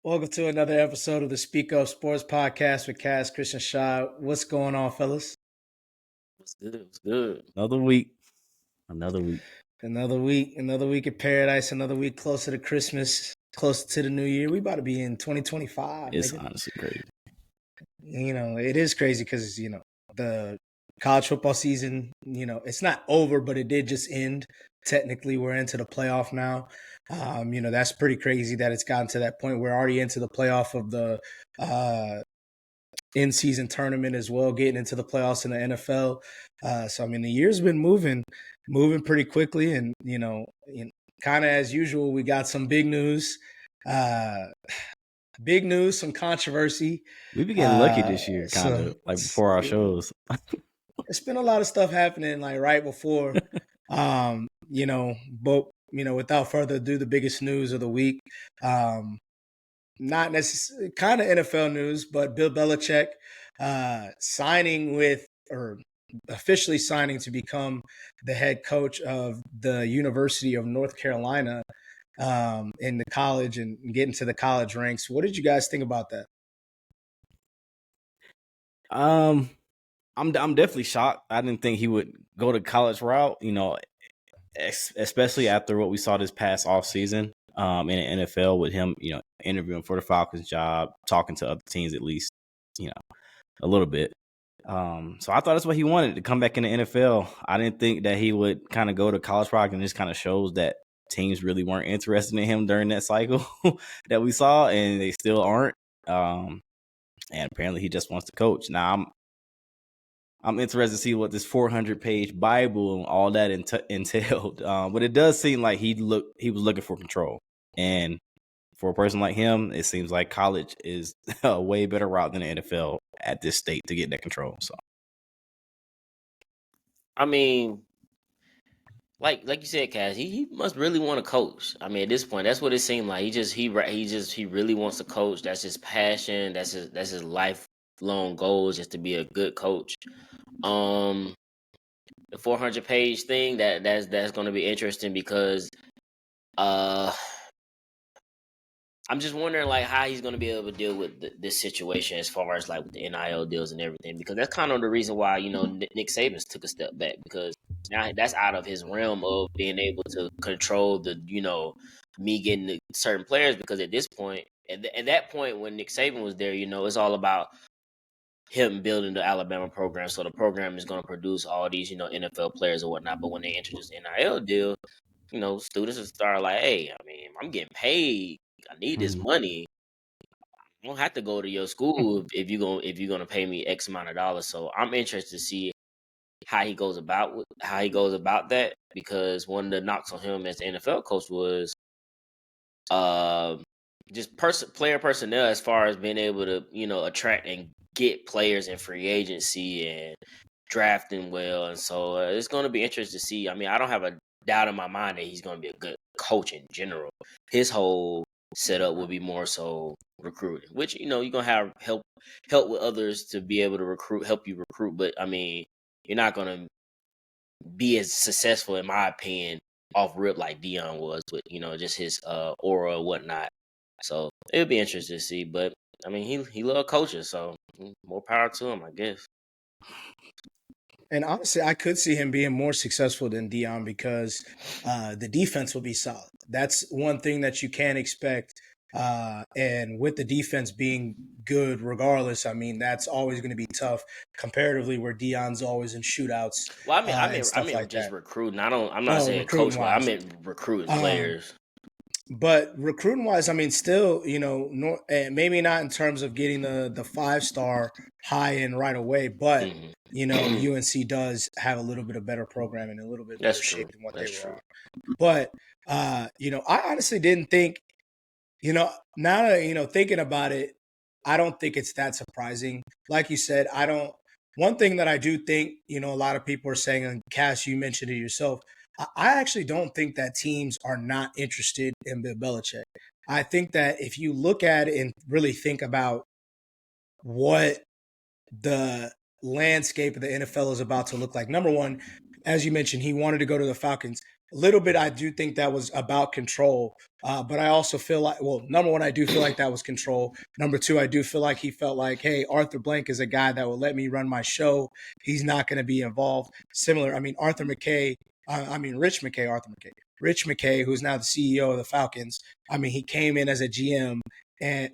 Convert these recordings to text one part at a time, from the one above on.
Welcome to another episode of the Speak Up Sports Podcast with Cass, Christian Shaw. What's going on, fellas? It's good. It's good. Another week. Another week. Another week in paradise, another week closer to Christmas, closer to the new year. We about to be in 2025. It's nigga. honestly crazy. It is crazy because, the college football season, it's not over, but it did just end. Technically, we're into the playoff now. That's pretty crazy that it's gotten to that point. We're already into the playoff of the in-season tournament as well, getting into the playoffs in the NFL. The year's been moving pretty quickly, and kind of as usual, we got some big news. Some controversy. We've been getting lucky this year, kind of like before our shows. It's been a lot of stuff happening like right before, but without further ado, the biggest news of the week. Not necessarily kind of NFL news, but Bill Belichick officially signing to become the head coach of the University of North Carolina in the college and getting to the college ranks. What did you guys think about that? I'm definitely shocked. I didn't think he would go the college route, especially after what we saw this past offseason in the NFL with him, interviewing for the Falcons job, talking to other teams at least, a little bit. So I thought that's what he wanted, to come back in the NFL. I didn't think that he would kind of go to college route, and this kind of shows that teams really weren't interested in him during that cycle that we saw, and they still aren't. And apparently he just wants to coach. Now I'm interested to see what this 400-page Bible and all that entailed. But it does seem like he was looking for control. And for a person like him, it seems like college is a way better route than the NFL at this state to get that control. So, I mean, like you said, Cass, he must really want to coach. I mean, at this point, that's what it seemed like. He really wants to coach. That's his passion. That's his lifelong goal, is just to be a good coach. The 400-page thing that's going to be interesting because I'm just wondering like how he's going to be able to deal with this situation as far as like with the NIL deals and everything, because that's kind of the reason why Nick Saban took a step back, because now that's out of his realm of being able to control the me getting the certain players, because at this point at that point when Nick Saban was there, it's all about him building the Alabama program, so the program is going to produce all these NFL players or whatnot. But when they introduce the NIL deal, students will start like, hey, I mean, I'm getting paid. I need this money. I don't have to go to your school if you're gonna pay me X amount of dollars. So I'm interested to see how he goes about that, because one of the knocks on him as the NFL coach was just player personnel, as far as being able to attract and get players in free agency and drafting well. And so it's going to be interesting to see. I mean, I don't have a doubt in my mind that he's going to be a good coach in general. His whole setup will be more so recruiting, which you're going to have help with others to be able to help you recruit. But I mean, you're not going to be as successful, in my opinion, off rip like Dion was with just his aura and whatnot. So it'll be interesting to see. But I mean, he loved coaching, so more power to him, I guess. And honestly, I could see him being more successful than Dion because the defense will be solid. That's one thing that you can expect. And with the defense being good regardless, I mean, that's always going to be tough comparatively, where Dion's always in shootouts. Well, I mean like just that. recruiting. I'm not saying coach, but I meant recruiting players. But recruiting wise, I mean, still, maybe not in terms of getting the 5-star high end right away, but UNC does have a little bit of better programming, a little bit better shape than what they were. But I honestly didn't think, now that thinking about it, I don't think it's that surprising. Like you said, one thing that I do think, a lot of people are saying, and Cass, you mentioned it yourself, I actually don't think that teams are not interested in Bill Belichick. I think that if you look at it and really think about what the landscape of the NFL is about to look like, number one, as you mentioned, he wanted to go to the Falcons. A little bit, I do think that was about control. But I also feel like, well, number one, I do feel like that was control. Number two, I do feel like he felt like, hey, Arthur Blank is a guy that will let me run my show. He's not going to be involved. Similar, I mean, Rich McKay, who's now the CEO of the Falcons. I mean, he came in as a GM and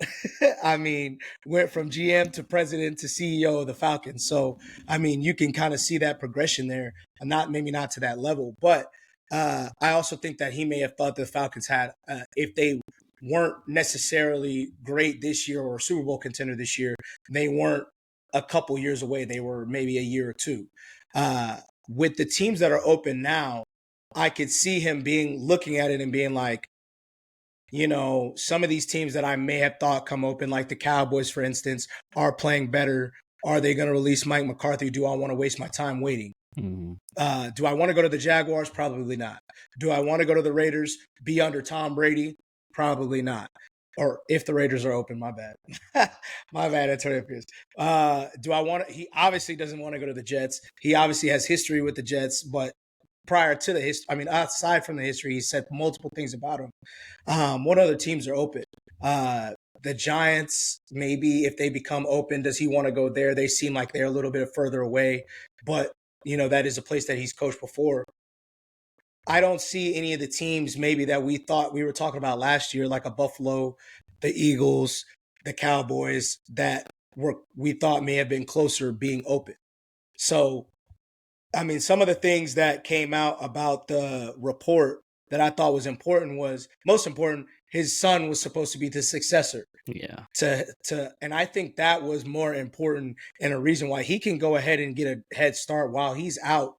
I mean, went from GM to president to CEO of the Falcons. So, I mean, you can kind of see that progression there. Maybe not to that level, but I also think that he may have thought the Falcons had, if they weren't necessarily great this year or a Super Bowl contender this year, they weren't a couple years away. They were maybe a year or two. With the teams that are open now, I could see him looking at it and being like, some of these teams that I may have thought come open, like the Cowboys, for instance, are playing better. Are they going to release Mike McCarthy? Do I want to waste my time waiting? Mm-hmm. Do I want to go to the Jaguars? Probably not. Do I want to go to the Raiders, be under Tom Brady? Probably not. Or if the Raiders are open, my bad. My bad, Antonio Pierce. Do I want to? He obviously doesn't want to go to the Jets. He obviously has history with the Jets, but prior to the history, I mean, aside from the history, he said multiple things about him. What other teams are open? The Giants, maybe if they become open, does he want to go there? They seem like they're a little bit further away, but that is a place that he's coached before. I don't see any of the teams maybe that we thought we were talking about last year, like a Buffalo, the Eagles, the Cowboys, that we thought may have been closer being open. So, I mean, some of the things that came out about the report that I thought was most important, his son was supposed to be the successor. Yeah. And I think that was more important and a reason why he can go ahead and get a head start while he's out,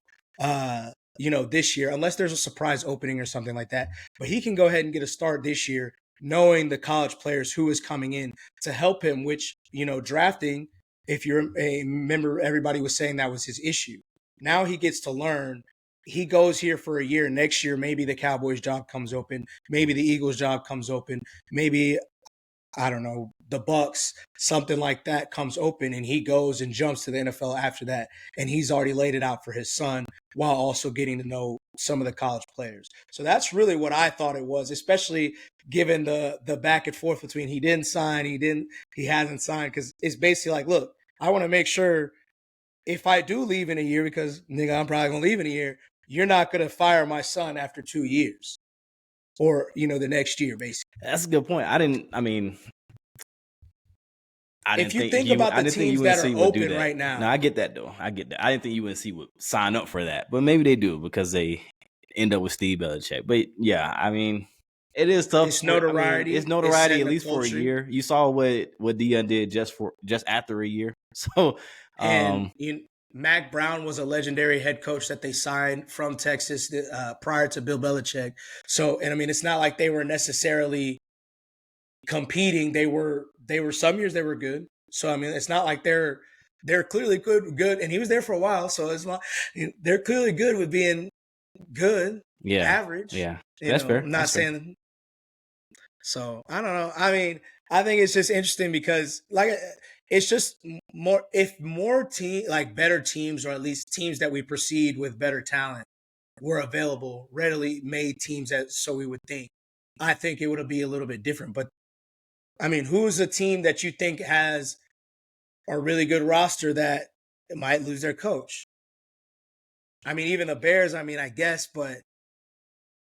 this year, unless there's a surprise opening or something like that. But he can go ahead and get a start this year, knowing the college players who is coming in to help him, which, drafting, if you're a member, everybody was saying that was his issue. Now he gets to learn. He goes here for a year. Next year, maybe the Cowboys job comes open. Maybe the Eagles job comes open. Maybe, I don't know, the Bucks, something like that comes open, and he goes and jumps to the NFL after that. And he's already laid it out for his son while also getting to know some of the college players. So that's really what I thought it was, especially given the back and forth between he didn't sign, he hasn't signed, because it's basically like, look, I want to make sure if I do leave in a year, because nigga, I'm probably gonna leave in a year, you're not gonna fire my son after 2 years, or the next year, basically. That's a good point. I didn't if you think about the teams that are open right now. No, I get that though. I get that. I didn't think UNC would sign up for that, but maybe they do because they end up with Steve Belichick. But yeah, I mean, it is tough. It's notoriety. It's notoriety at least for a year. You saw what Dion did just after a year. So. And Mac Brown was a legendary head coach that they signed from Texas prior to Bill Belichick. So, and I mean, it's not like they were necessarily competing. They were some years they were good. So, I mean, it's not like they're clearly good. And he was there for a while. So it's not, they're clearly good with being good, average. Yeah, that's fair. I'm not saying. So I don't know. I mean, I think it's just interesting because it's just more, if more better teams, or at least teams that we perceive with better talent, were available, readily made teams so we would think, I think it would be a little bit different. But I mean, who's a team that you think has a really good roster that might lose their coach? I mean, even the Bears, I mean, I guess, but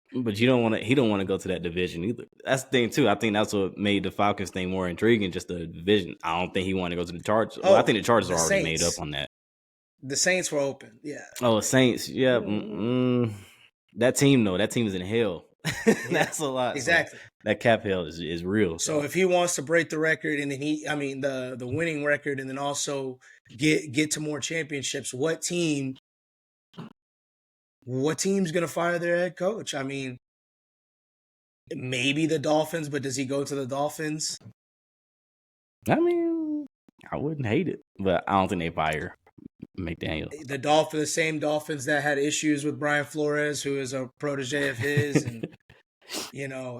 he don't want to go to that division either. That's the thing too. I think that's what made the Falcons thing more intriguing, just the division. I don't think he wanted to go to the Chargers. I think the Chargers are already made up on that. The Saints were open, yeah. Oh, Saints, yeah. That team is in hell. That's a lot. Exactly. So that cap hell is real. So if he wants to break the record, and then the winning record, and then also get to more championships, what team's going to fire their head coach? I mean, maybe the Dolphins, but does he go to the Dolphins? I mean, I wouldn't hate it, but I don't think they fire McDaniel. The same Dolphins that had issues with Brian Flores, who is a protege of his, and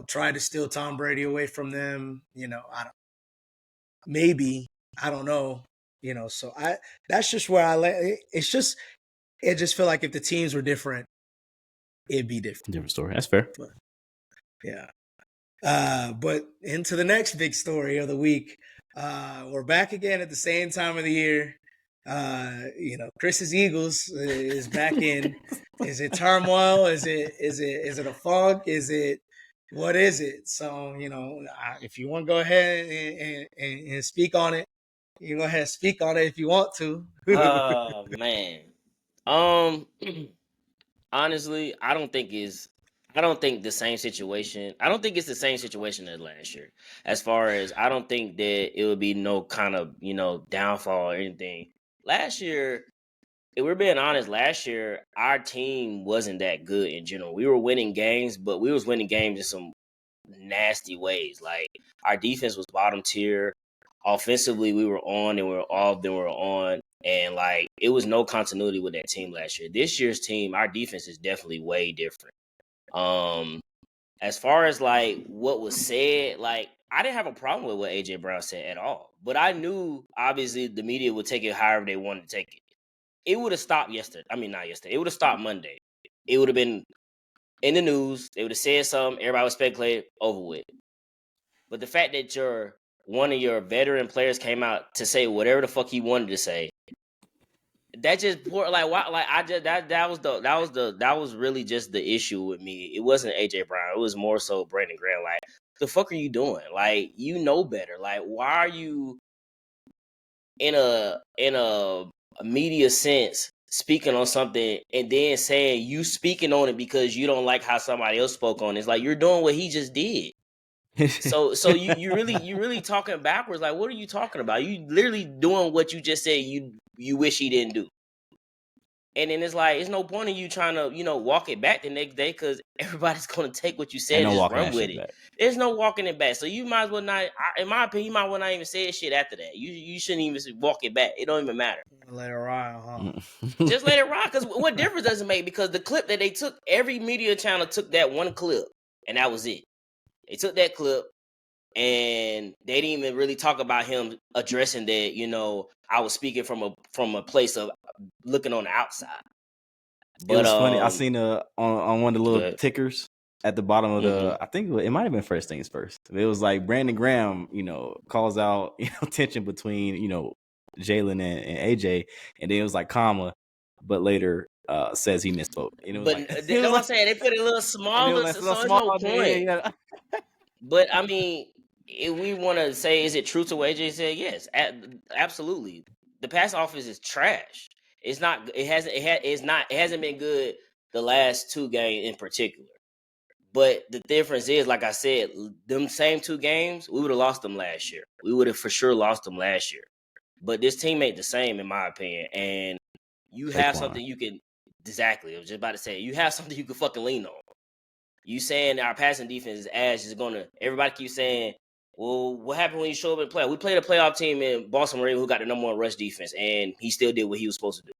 tried to steal Tom Brady away from them. I don't know. So that's just where it just feel like if the teams were different, it'd be different. Different story. That's fair. But, yeah. But into the next big story of the week. We're back again at the same time of the year. Chris's Eagles is back in. Is it turmoil? Is it a fog? What is it? So, if you want to go ahead and speak on it, you go ahead and speak on it if you want to. Oh man. Honestly, I don't think the same situation. I don't think it's the same situation as last year. As far as I don't think that it would be no kind of, downfall or anything. Last year, if we're being honest, last year our team wasn't that good in general. We were winning games, but we was winning games in some nasty ways. Like our defense was bottom tier. Offensively, we were on and we were off, then we were on. And like it was no continuity with that team last year. This year's team, our defense is definitely way different. As far as like what was said, like I didn't have a problem with what AJ Brown said at all. But I knew obviously the media would take it however they wanted to take it. It would have stopped yesterday. I mean, not yesterday. It would have stopped Monday. It would have been in the news. They would have said something. Everybody would speculate, over with. But the fact that one of your veteran players came out to say whatever the fuck he wanted to say, that just like why like I just that was really just the issue with me. It wasn't AJ Brown. It was more so Brandon Graham. Like, the fuck are you doing? Like, you know better. Like, why are you in a media sense speaking on something and then saying you speaking on it because you don't like how somebody else spoke on it? It's like you're doing what he just did. So you really talking backwards. Like, what are you talking about? You literally doing what you just said you wish he didn't do. And then it's like, it's no point in you trying to, walk it back the next day because everybody's going to take what you said and just run with it. Back. There's no walking it back. So you might as well not, in my opinion, you might as well not even say shit after that. You shouldn't even walk it back. It don't even matter. Let it ride, huh? Just let it ride, because what difference does it make? Because the clip that they took, every media channel took that one clip, and that was it. They took that clip, and they didn't even really talk about him addressing that, I was speaking from a place of looking on the outside. But it was funny. I seen on one of the little tickers at the bottom of the, I think it might have been First Things First. It was like Brandon Graham, calls out, tension between, Jalen and AJ, and then it was like comma, but later says he misspoke. And it was but that's what I'm saying. They put it a little smaller, so there's no point. Yeah. But I mean, if we want to say, is it true to what AJ said? Yes, absolutely. The pass offense is trash. It's not. It hasn't been good the last two games in particular. But the difference is, like I said, them same two games, we would have lost them last year. We would have for sure lost them last year. But this team ain't the same, in my opinion. And you have something you can exactly. I was just about to say, you have something you can fucking lean on. You saying our passing defense is ass is gonna. Everybody keeps saying, well, what happened when you show up in play? We played a playoff team in Baltimore who got the number one rush defense, and he still did what he was supposed to do.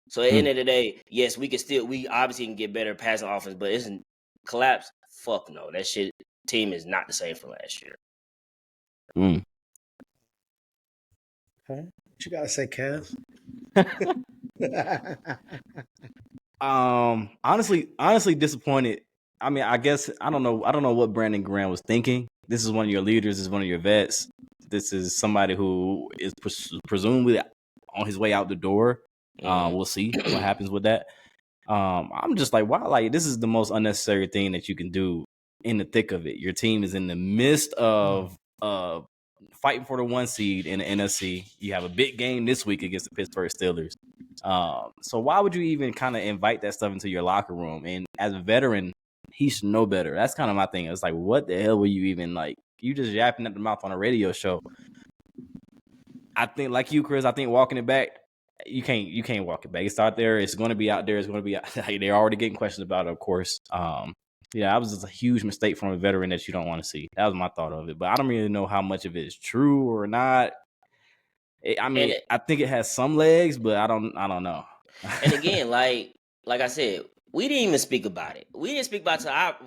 So at the end of the day, yes, we obviously can get better passing offense, but isn't collapse? Fuck no. That shit team is not the same from last year. Okay. What you gotta say, Kev? Honestly disappointed. I mean, I guess I don't know what Brandon Graham was thinking. This is one of your leaders. This is one of your vets. This is somebody who is presumably on his way out the door. We'll see what happens with that. I'm just like, wow, like this is the most unnecessary thing that you can do in the thick of it. Your team is in the midst of fighting for the 1 seed in the NFC. You have a big game this week against the Pittsburgh Steelers. So why would you even kind of invite that stuff into your locker room? And as a veteran, he should know better. That's kind of my thing. It's like, what the hell were you even like? You just yapping at the mouth on a radio show. I think, like you, Chris, I think walking it back, you can't walk it back. It's out there. It's going to be out there. It's going to be out. They're already getting questions about it, of course. Yeah, that was just a huge mistake from a veteran that you don't want to see. That was my thought of it. But I don't really know how much of it is true or not. I think it has some legs, but I don't know. And again, like I said, we didn't even speak about it. We didn't speak about it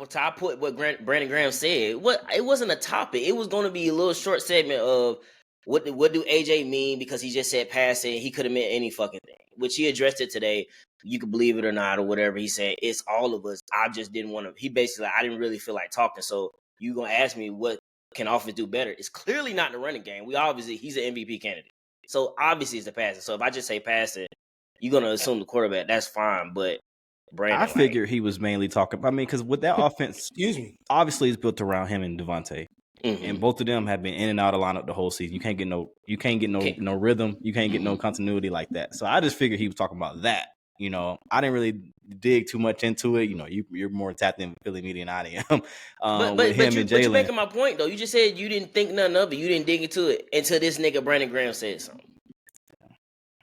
till I put what Brandon Graham said. It wasn't a topic. It was going to be a little short segment of what do AJ mean, because he just said passing. He could have meant any fucking thing, which he addressed it today. you can believe it or not or whatever. He said, it's all of us. I just didn't want to. He basically, I didn't really feel like talking. So you going to ask me what can offense do better? It's clearly not the running game. He's an MVP candidate. So obviously it's the passing. So if I just say passing, you're going to assume the quarterback. That's fine. But Brandon, I figured he was mainly talking. I mean, because with that offense, excuse me, obviously it's built around him and Devontae. Mm-hmm. And both of them have been in and out of lineup the whole season. You can't get no rhythm. You can't get no continuity like that. So I just figured he was talking about that. You know, I didn't really dig too much into it. You know, you're more tapped in Philly media than I am. With him and Jalen. But you're making my point though. You just said you didn't think nothing of it. You didn't dig into it until this nigga Brandon Graham said something.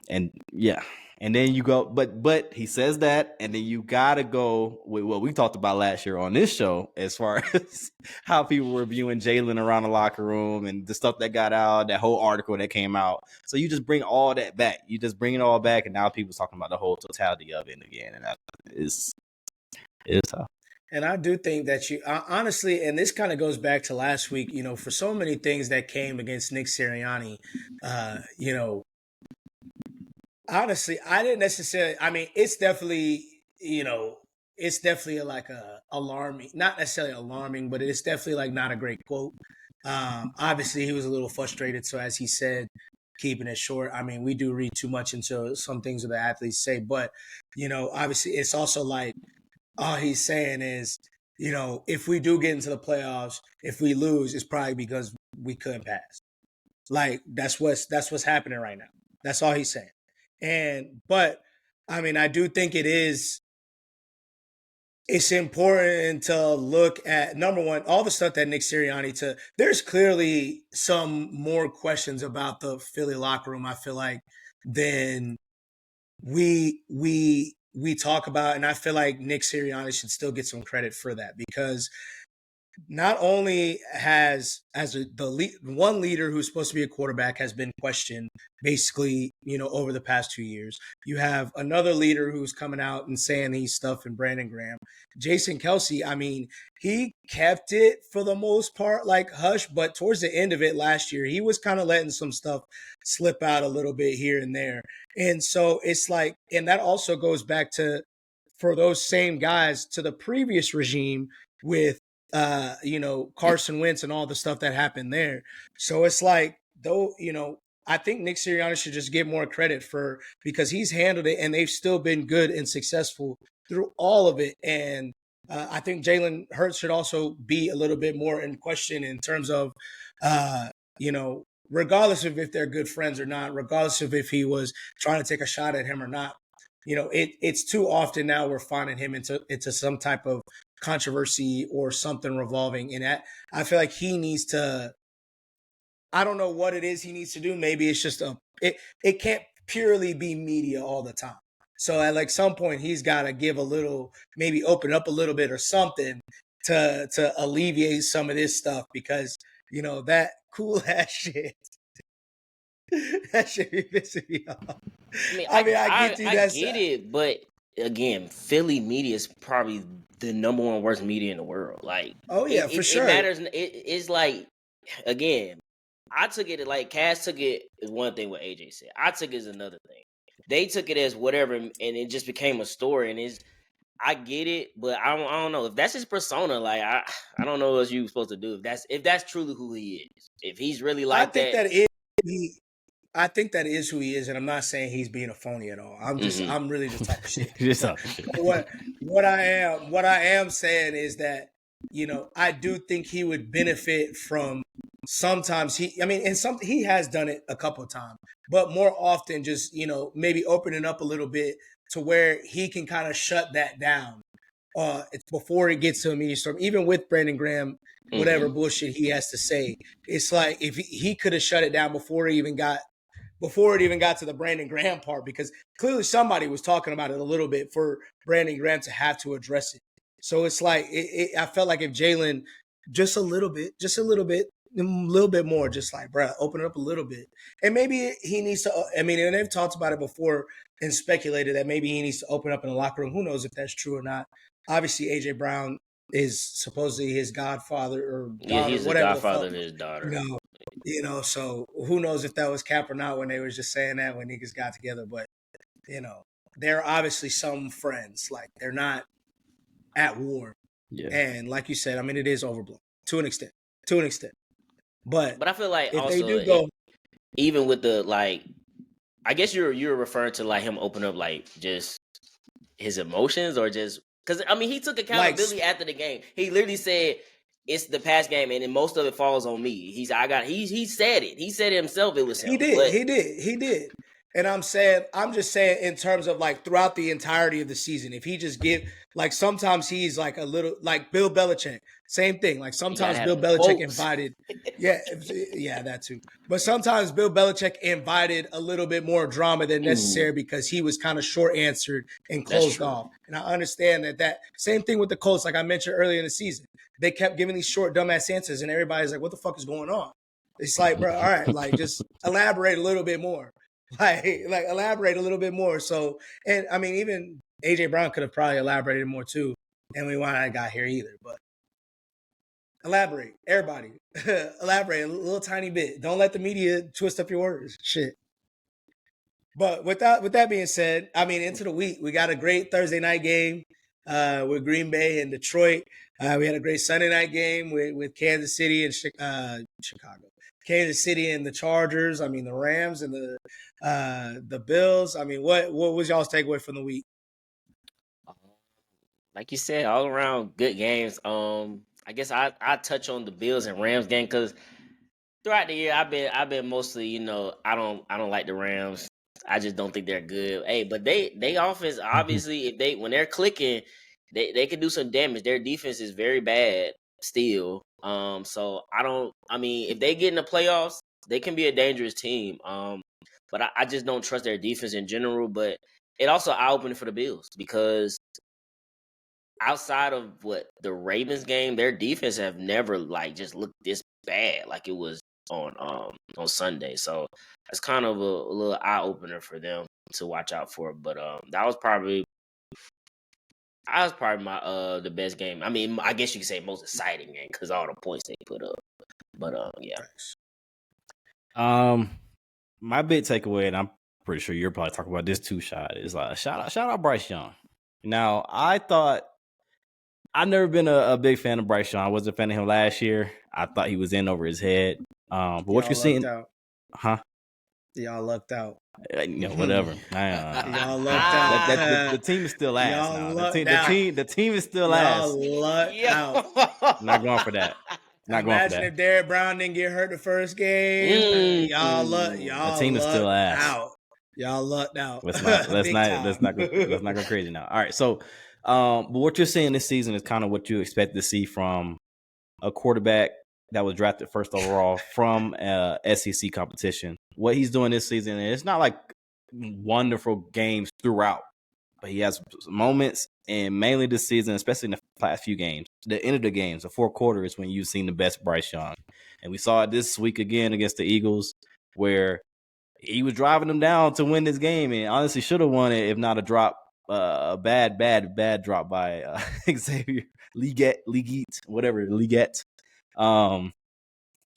And yeah. And then you go, but he says that, and then you gotta go with what we talked about last year on this show, as far as how people were viewing Jalen around the locker room and the stuff that got out, that whole article that came out. So you just bring all that back. You just bring it all back, and now people's talking about the whole totality of it again, and that is tough. And I do think that honestly, and this kind of goes back to last week, you know, for so many things that came against Nick Sirianni, you know. Honestly, I didn't necessarily. I mean, it's definitely, you know, it's definitely like a alarming, not necessarily alarming, but it's definitely like not a great quote. Obviously, he was a little frustrated. So as he said, keeping it short. I mean, we do read too much into some things that the athletes say, but you know, obviously, it's also like all he's saying is, you know, if we do get into the playoffs, if we lose, it's probably because we couldn't pass. Like that's what's happening right now. That's all he's saying. But I mean, I do think it's important to look at, number one, all the stuff that Nick Sirianni there's clearly some more questions about the Philly locker room, I feel like, than we talk about. And I feel like Nick Sirianni should still get some credit for that, because not only has one leader who's supposed to be a quarterback has been questioned basically, you know, over the past 2 years. You have another leader who's coming out and saying he's stuff in Brandon Graham. Jason Kelce, I mean, he kept it for the most part like hush, but towards the end of it last year, he was kind of letting some stuff slip out a little bit here and there. And so it's like, and that also goes back to, for those same guys, to the previous regime with you know, Carson Wentz and all the stuff that happened there. So it's like, though, you know, I think Nick Sirianni should just get more credit because he's handled it and they've still been good and successful through all of it. And I think Jalen Hurts should also be a little bit more in question in terms of, you know, regardless of if they're good friends or not, regardless of if he was trying to take a shot at him or not. You know, it's too often now we're finding him into some type of controversy or something revolving in that. I feel like he needs to, I don't know what it is he needs to do. Maybe it's just it can't purely be media all the time. So at like some point he's got to give a little, maybe open up a little bit or something to alleviate some of this stuff, because, you know, that cool ass shit, that shit be pissing me off. I get it, but again, Philly media is probably the number one worst media in the world. Like, oh yeah, for sure. It matters. It's like, again, I took it like Cass took it as one thing. What AJ said, I took it as another thing. They took it as whatever, and it just became a story. And I get it, but I don't know if that's his persona. Like, I don't know what you're supposed to do if that's truly who he is. If he's really like that. I think that is who he is, and I'm not saying he's being a phony at all. I'm really just talking shit. What I am saying is that, you know, I do think he would benefit from sometimes he has done it a couple of times, but more often just, you know, maybe opening up a little bit to where he can kind of shut that down before it gets to a media storm. Even with Brandon Graham, whatever bullshit he has to say, it's like if he could have shut it down before it even got to the Brandon Graham part, because clearly somebody was talking about it a little bit for Brandon Graham to have to address it. So it's like, I felt like if Jalen just a little bit more, just like, bro, open it up a little bit. And maybe he needs to, I mean, and they've talked about it before and speculated that maybe he needs to open up in the locker room. Who knows if that's true or not? Obviously, AJ Brown is supposedly his godfather or daughter, yeah, he's the godfather of his daughter. You know, so who knows if that was cap or not when they was just saying that when niggas got together. But, you know, they're obviously some friends. Like they're not at war. Yeah. And like you said, I mean, it is overblown to an extent. To an extent. But I feel like if also they do go, even with the like, I guess you're referring to like him open up like just his emotions or just because I mean he took accountability after the game. He literally said it's the past game and then most of it falls on me. He said it. He said it himself. It was him. he did. And I'm just saying in terms of like throughout the entirety of the season, if he just like sometimes he's like a little like Bill Belichick, same thing. Like sometimes Bill Belichick invited, yeah, that too. But sometimes Bill Belichick invited a little bit more drama than necessary because he was kind of short answered and closed off. And I understand that same thing with the Colts, like I mentioned earlier in the season, they kept giving these short dumbass answers, and everybody's like, "What the fuck is going on?" It's like, bro, all right, like just elaborate a little bit more. Like elaborate a little bit more. So, and I mean, even AJ Brown could have probably elaborated more too, and we might not have got here either. But elaborate, everybody, elaborate a little tiny bit. Don't let the media twist up your words. Shit. But with that being said, I mean, into the week, we got a great Thursday night game with Green Bay and Detroit. We had a great Sunday night game with Kansas City and Chicago. Kansas City and the Chargers. I mean, the Rams and the Bills. I mean, what was y'all's takeaway from the week? Like you said, all around good games. I guess I touch on the Bills and Rams game because throughout the year I've been mostly, you know, I don't like the Rams. I just don't think they're good. Hey, but they offense obviously when they're clicking, they can do some damage. Their defense is very bad still. So I mean, if they get in the playoffs, they can be a dangerous team. But I just don't trust their defense in general. But it also eye-opening for the Bills because outside of the Ravens game, their defense have never like just looked this bad like it was on Sunday. So that's kind of a little eye-opener for them to watch out for. But that was probably my the best game. I mean, I guess you could say most exciting game because all the points they put up. But yeah. My big takeaway, and I'm pretty sure you're probably talking about this too, Shot, is like shout out Bryce Young. Now, I've never been a big fan of Bryce Young. I wasn't a fan of him last year. I thought he was in over his head. But what you're seeing, huh? Y'all lucked out. You know, whatever. Y'all lucked out. The team is still ass Y'all now. The team is still ass. Y'all lucked out. Not going for that. Imagine if Derrick Brown didn't get hurt the first game. The team is still ass. Out. Y'all lucked out. Let's not go crazy now. All right, so but what you're seeing this season is kind of what you expect to see from a quarterback that was drafted first overall from SEC competition. What he's doing this season, and it's not like wonderful games throughout, but he has moments, and mainly this season, especially in the last few games, the end of the games, the fourth quarter is when you've seen the best Bryce Young. And we saw it this week again against the Eagles, where he was driving them down to win this game, and honestly should have won it if not a bad drop by Xavier Legette.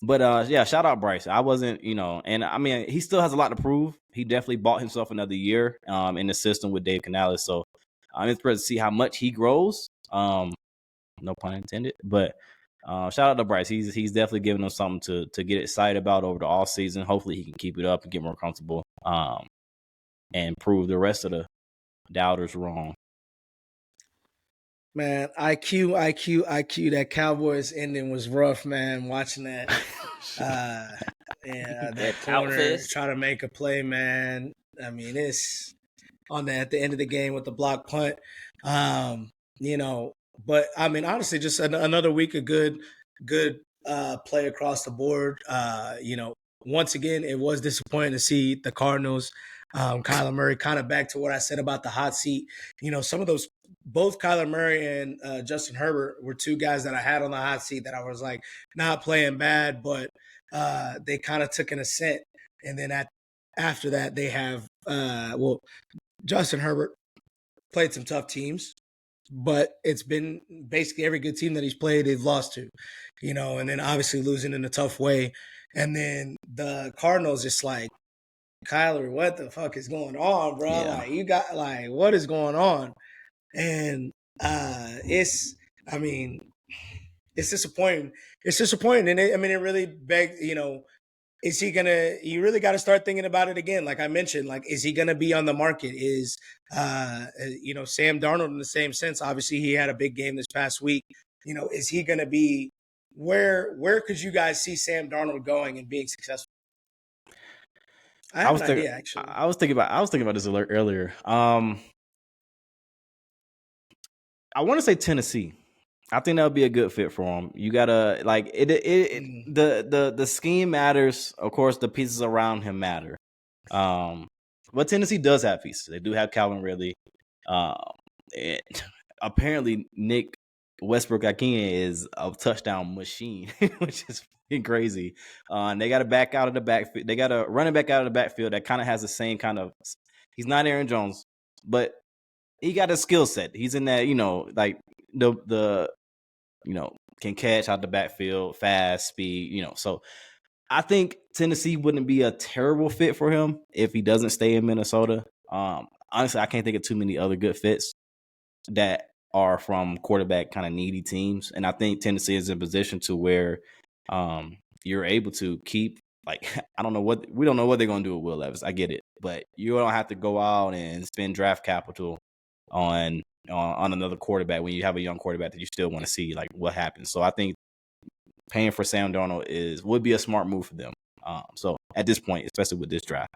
But yeah, shout out Bryce. I wasn't, and I mean, he still has a lot to prove. He definitely bought himself another year in the system with Dave Canales. So I'm interested to see how much he grows. No pun intended. But shout out to Bryce. He's definitely giving them something to get excited about over the off season. Hopefully he can keep it up and get more comfortable and prove the rest of the doubters wrong. Man, IQ. That Cowboys ending was rough, man. Watching that, that corner try to make a play, man. I mean, it's on that at the end of the game with the block punt. But I mean, honestly, just another week of good play across the board. Once again, it was disappointing to see the Cardinals. Kyler Murray, kind of back to what I said about the hot seat. Some of those, both Kyler Murray and Justin Herbert were two guys that I had on the hot seat that I was like not playing bad, but they kind of took an ascent. And then after that, they have, Justin Herbert played some tough teams, but it's been basically every good team that he's played, they've lost to, and then obviously losing in a tough way. And then the Cardinals, it's like, Kyler, what the fuck is going on, bro? Yeah. Like, you got, like, what is going on? And it's, I mean, it's disappointing. It's disappointing. And it really begs, is he gonna, you really got to start thinking about it again. Like I mentioned, like, is he gonna be on the market? Is Sam Darnold in the same sense? Obviously he had a big game this past week. Is he gonna be, where could you guys see Sam Darnold going and being successful? I have an idea, actually. I was thinking about this earlier. I want to say Tennessee. I think that would be a good fit for him. You gotta like it. The scheme matters. Of course, the pieces around him matter. But Tennessee does have pieces. They do have Calvin Ridley. Apparently, Nick Westbrook-Ikhine is a touchdown machine, which is crazy. They got to back out of the backfield. They got a running back out of the backfield that kind of has the same kind of. He's not Aaron Jones, but he got a skill set. He's in that, like the can catch out the backfield, fast, speed, So I think Tennessee wouldn't be a terrible fit for him if he doesn't stay in Minnesota. Honestly, I can't think of too many other good fits that are from quarterback kind of needy teams. And I think Tennessee is in a position to where you're able to keep, like, we don't know what they're going to do with Will Levis. I get it. But you don't have to go out and spend draft capital on another quarterback when you have a young quarterback that you still want to see, like, what happens. So I think paying for Sam Darnold would be a smart move for them. So at this point, especially with this draft.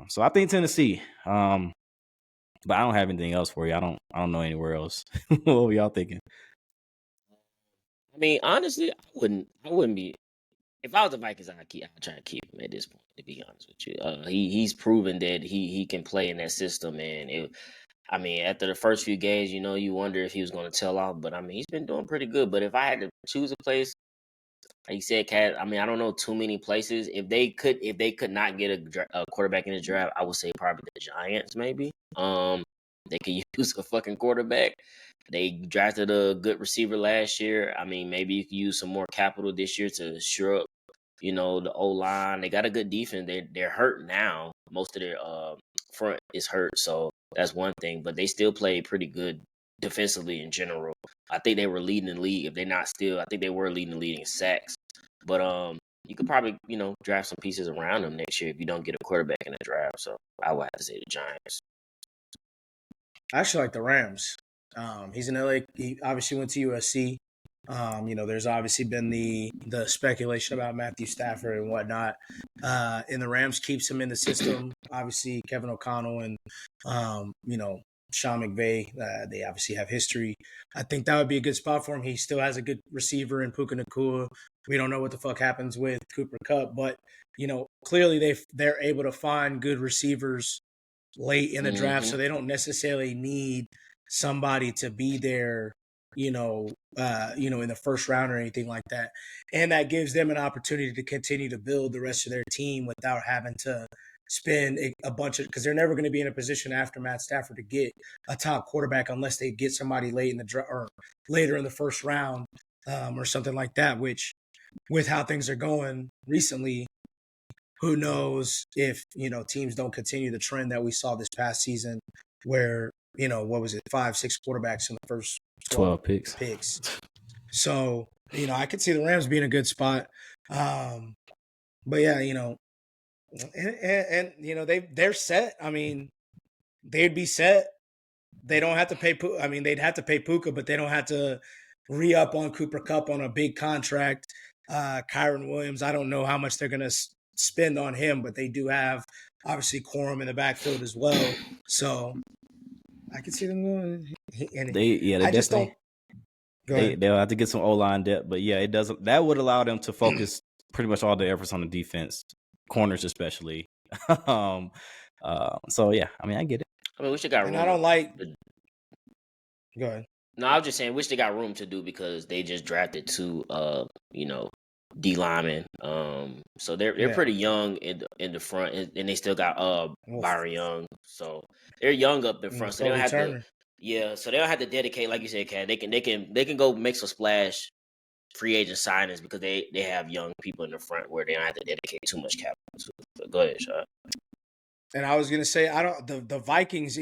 So I think Tennessee. But I don't have anything else for you. I don't know anywhere else. What were y'all thinking? I mean, honestly, I wouldn't be. If I was the Vikings, I'd try to keep him at this point. To be honest with you, he's proven that he can play in that system, and after the first few games, you wonder if he was going to tail off. But he's been doing pretty good. But if I had to choose a place, like you said, Kat, I don't know too many places. If they could not get a quarterback in the draft, I would say probably the Giants, maybe. They could use a fucking quarterback. They drafted a good receiver last year. Maybe you could use some more capital this year to shore up, the O-line. They got a good defense. They're hurt now. Most of their front is hurt, so that's one thing. But they still play pretty good defensively in general. I think they were leading the league. If they're not still, I think they were leading the league in sacks. But you could probably, draft some pieces around them next year if you don't get a quarterback in the draft. So I would have to say the Giants. I actually like the Rams. He's in LA. He obviously went to USC. There's obviously been the speculation about Matthew Stafford and whatnot. And the Rams keeps him in the system. Obviously, Kevin O'Connell and Sean McVay, they obviously have history. I think that would be a good spot for him. He still has a good receiver in Puka Nacua. We don't know what the fuck happens with Cooper Kupp, but clearly they're able to find good receivers late in the draft, so they don't necessarily need somebody to be there, in the first round or anything like that. And that gives them an opportunity to continue to build the rest of their team without having to spend a bunch of, because they're never going to be in a position after Matt Stafford to get a top quarterback unless they get somebody late in the draft or later in the first round or something like that, which with how things are going recently, who knows if, teams don't continue the trend that we saw this past season where, what was it, 5-6 quarterbacks in the first 12 picks. So, I could see the Rams being a good spot. But yeah, and they're set. They'd be set. They don't have to pay. They'd have to pay Puka, but they don't have to re-up on Cooper Kupp on a big contract. Kyron Williams, I don't know how much they're going to spend on him, but they do have obviously Quorum in the backfield as well. So I can see them going. They'll have to get some O-line depth, but yeah, it doesn't. That would allow them to focus pretty much all the efforts on the defense, corners especially. So yeah, I get it. We should got room. And I don't like. Go ahead. No, I was just saying, wish they got room to do because they just drafted two, D linemen. So they're pretty young in the front, and they still got Byron Young. So they're young up in front. So they don't have to. Yeah, so they don't have to dedicate, like you said, Kat. They can go make some splash free agent signings because they have young people in the front where they don't have to dedicate too much capital to. But go ahead, Sean. And I was gonna say, I don't the Vikings.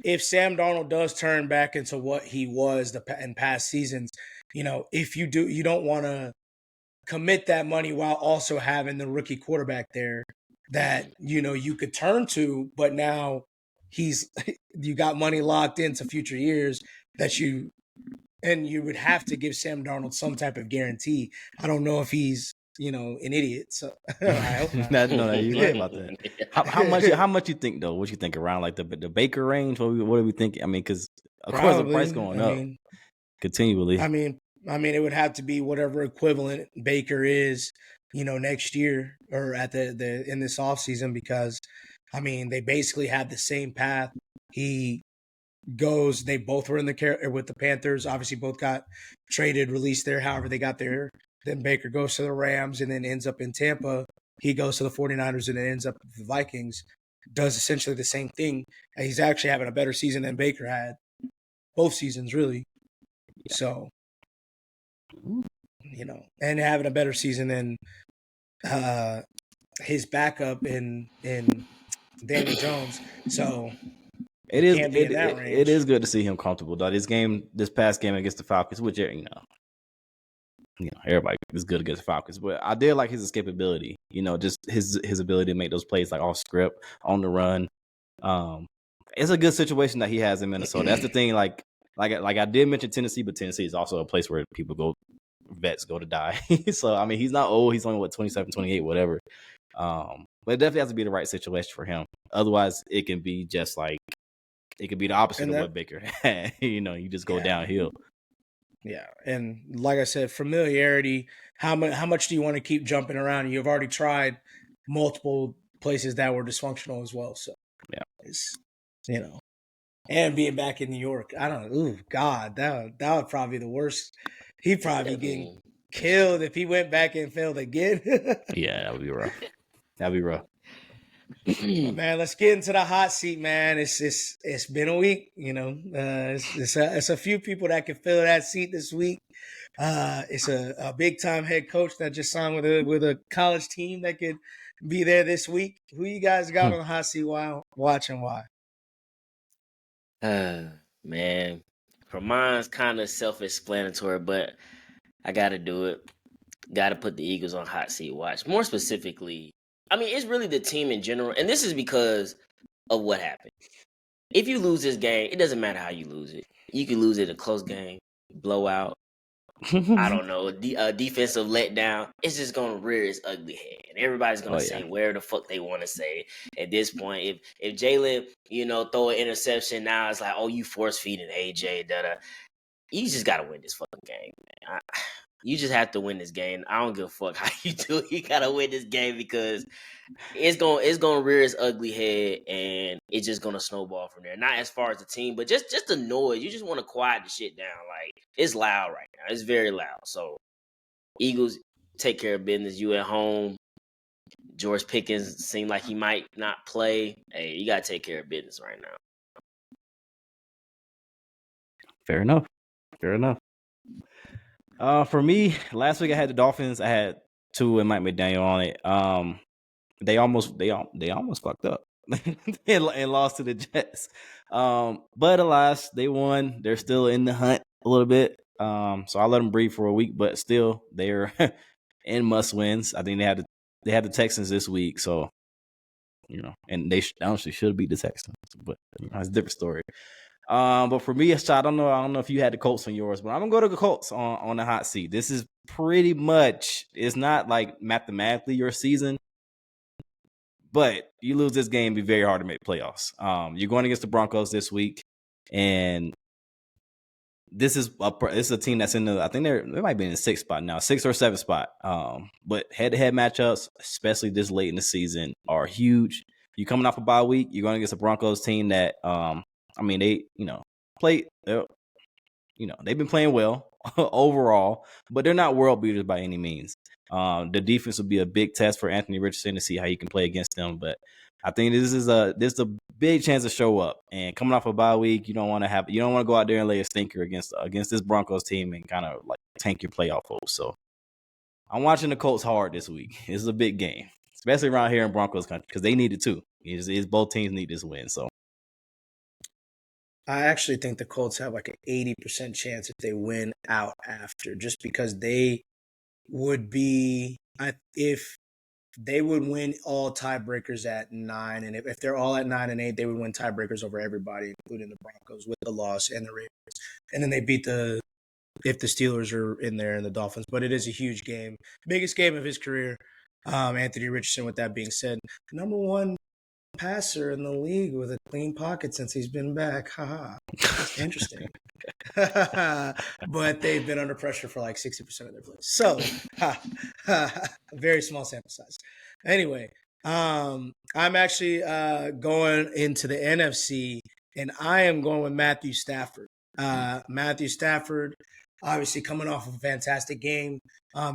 If Sam Darnold does turn back into what he was in past seasons, if you don't want to commit that money while also having the rookie quarterback there that you could turn to, but now you got money locked into future years that you would have to give Sam Darnold some type of guarantee. I don't know if he's an idiot, so I hope not. No, you're right about that. How much you think though? What you think around like the Baker range? What are we thinking? I mean, because of course the price going up continually. I mean, it would have to be whatever equivalent Baker is, next year or at the in this offseason, because they basically have the same path. They both were with the Panthers, obviously both got traded, released there, however they got there. Then Baker goes to the Rams and then ends up in Tampa. He goes to the 49ers and then ends up with the Vikings. Does essentially the same thing. And he's actually having a better season than Baker had. Both seasons, really. Yeah. So, and having a better season than his backup in Daniel Jones. So it is good to see him comfortable though. This past game against the Falcons, which everybody is good against the Falcons, but I did like his escapability. Just his ability to make those plays like off script, on the run. It's a good situation that he has in Minnesota. That's the thing. Like I did mention Tennessee, but Tennessee is also a place where vets go to die. So he's not old. He's only 27, 28, whatever. But it definitely has to be the right situation for him. Otherwise, it can be just like it could be the opposite of what Baker had. You just go downhill. Yeah, and like I said, familiarity. How much do you want to keep jumping around? You've already tried multiple places that were dysfunctional as well. So yeah, it's and being back in New York, I don't know. Ooh, God, that would probably be the worst. He'd probably be getting killed if he went back and failed again. Yeah, that would be rough. That'd be rough. Man, let's get into the hot seat, man. It's been a week, it's a few people that can fill that seat this week. It's a big time head coach that just signed with a college team that could be there this week. Who you guys got on the hot seat while watching? Why? Man, for mine's kind of self-explanatory, but I got to do it. Got to put the Eagles on hot seat watch. More specifically, it's really the team in general, and this is because of what happened. If you lose this game, it doesn't matter how you lose it. You can lose it in a close game, blowout. I don't know, defensive letdown. It's just going to rear its ugly head. And everybody's going to say where the fuck they want to say at this point. If Jalen, throw an interception, now it's like, oh, you force feeding AJ. You just got to win this fucking game, man. You just have to win this game. I don't give a fuck how you do it. You got to win this game because it's gonna rear its ugly head, and it's just gonna snowball from there. Not as far as the team, but just the noise. You just want to quiet the shit down. Like, it's loud right now. It's very loud. So Eagles, take care of business. You at home. George Pickens seemed like he might not play. Hey, you gotta take care of business right now. Fair enough. For me, last week I had the Dolphins. I had Tua and Mike McDaniel on it. They almost fucked up and lost to the Jets. But alas, they won. They're still in the hunt a little bit. So I let them breathe for a week, but still they're in must wins. I think they had the Texans this week, so and they honestly should beat the Texans, but it's a different story. But for me, I don't know if you had the Colts on yours, but I'm gonna go to the Colts on the hot seat. This is pretty much, it's not like mathematically your season, but you lose this game, it'd be very hard to make playoffs. You're going against the Broncos this week, and this is a team that's in I think they might be in the 6th spot now, 6th or 7th spot. But head-to-head matchups, especially this late in the season, are huge. You're coming off a bye week. You're going against a Broncos team that they play. They've been playing well overall, but they're not world beaters by any means. The defense will be a big test for Anthony Richardson to see how he can play against them. But I think this is a big chance to show up. And coming off a bye week, you don't want to go out there and lay a stinker against this Broncos team and kind of like tank your playoff hopes. So I'm watching the Colts hard this week. This is a big game, especially around here in Broncos country, because they need it too. Both teams need this win. So I actually think the Colts have like an 80% chance if they win out after, just because they would be, if they would win all tiebreakers at 9, and if they're all at 9 and 8, they would win tiebreakers over everybody, including the Broncos with the loss and the Ravens, and then they beat if the Steelers are in there and the Dolphins. But it is a huge game, biggest game of his career. Anthony Richardson, with that being said, number one passer in the league with a clean pocket since he's been back. Haha. That's interesting. But they've been under pressure for like 60% of their plays. So, very small sample size. Anyway, I'm actually going into the NFC, and I am going with Matthew Stafford. Matthew Stafford, obviously coming off of a fantastic game